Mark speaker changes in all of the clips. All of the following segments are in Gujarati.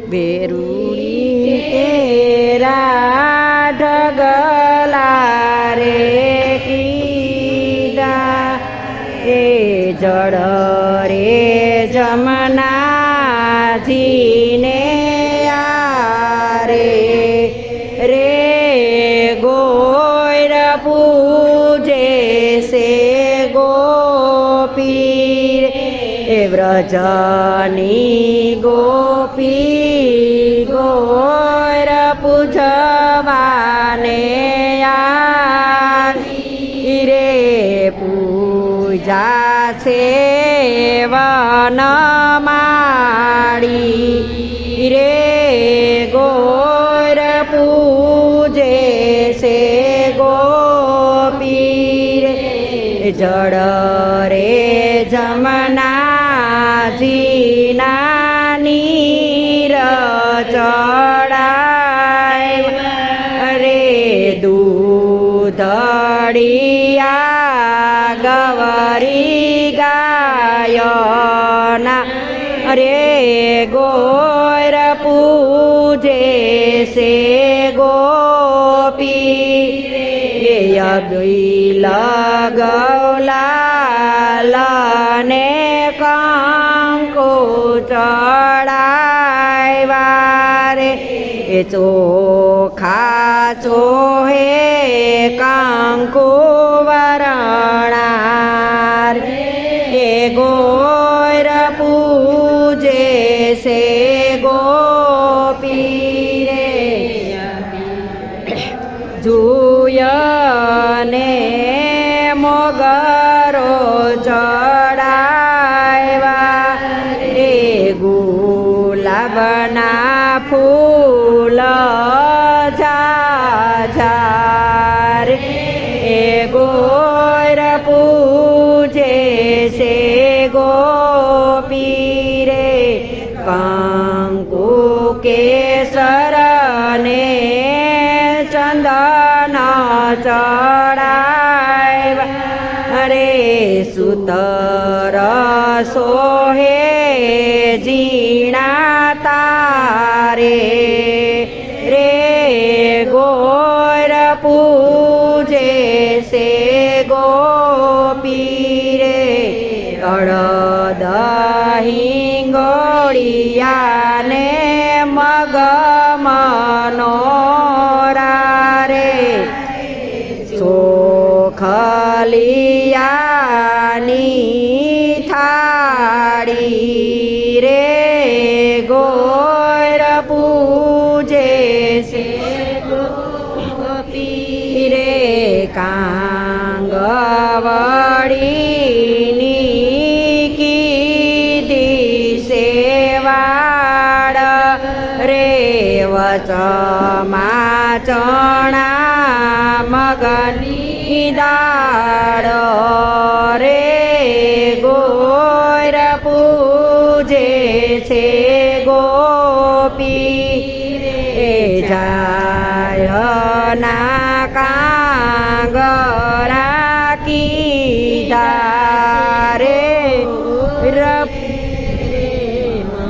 Speaker 1: બેરુડી તેરા ઢગલા રે કીધા એ જળ રે જમનાજીને આરે રે ગોર પૂજે સે ગોપી એ વ્રજની ગોપી ગોર પૂજવાને આવી રે પૂજા છે વનમાળી રે ગોર પૂજે છે ગોપી રે જળ રે જમનાજીના નીર ચડાય રે દૂધડિયા ગવરી ગાયના રે ગોર પૂજે છે ગોપી લગૌલાલને કંકુ ચડાવ્યા રે એ ચોખા ચોહે કંકુ વરણાર એ ગોર પૂજે છે ગોપી રે જુયને મોગરો ચડાવ્યા રે ગુલાબના ફૂલ ઝાઝાર એ ગોર પૂજે છે ગોપી રે કંકુ કેસરને ચંદન ચડાવ્યા રે સુતર સોહે જીણા તારે રે ગોર પૂજે છે ગોપી રે અડદ હિંગોળિયાને મગ મનોરા રે ચોખલિયાની થાળી રે ગોર પૂજે છે ગોપી રે કાંગવડીની કીધી સેવાડ રે વચમાં ચણા મગની દાળ રે ગોર પૂજે છે ગોપી રે જાય ના કાંગરા કીધા રે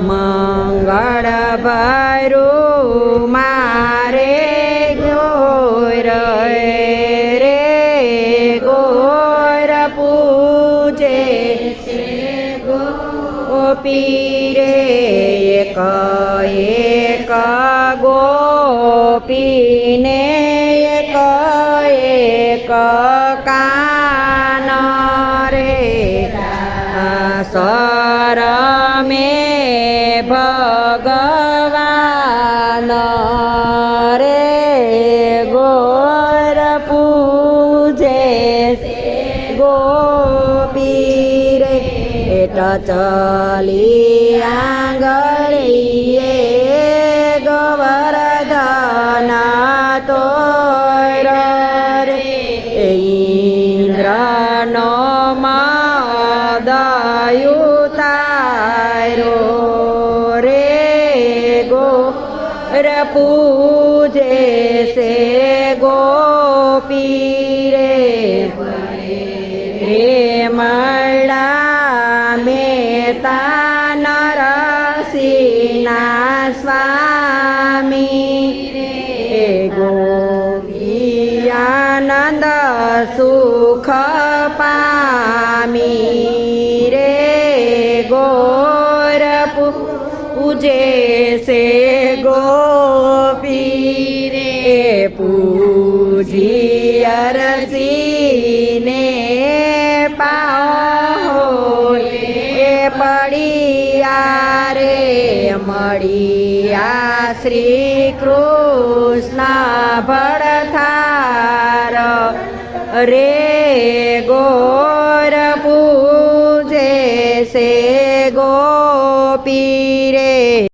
Speaker 1: મંગળ ભરું મારે ગોર રે ગોર પૂજે ગોપી રે એક એક ગોપીને એક એક કાન રે સર મેં ભગવાન રે ગોર પૂજે ગોપી રે ટચલી આંગળીએ ગોવર્ધન તોર રે ઇન્દ્રનો મદયુતારો રે ગોર પૂજે છે ગોપી રે રે મળા મેતા નરસિંહના સ્વામી રે ગોપીઆનંદ સુખ પામી રે ગોર પૂજે છે ગોપી રે પૂજી અરસીને પાઓ એ પડિયા રે મળિયા શ્રી કૃષ્ણ ભળથાર રે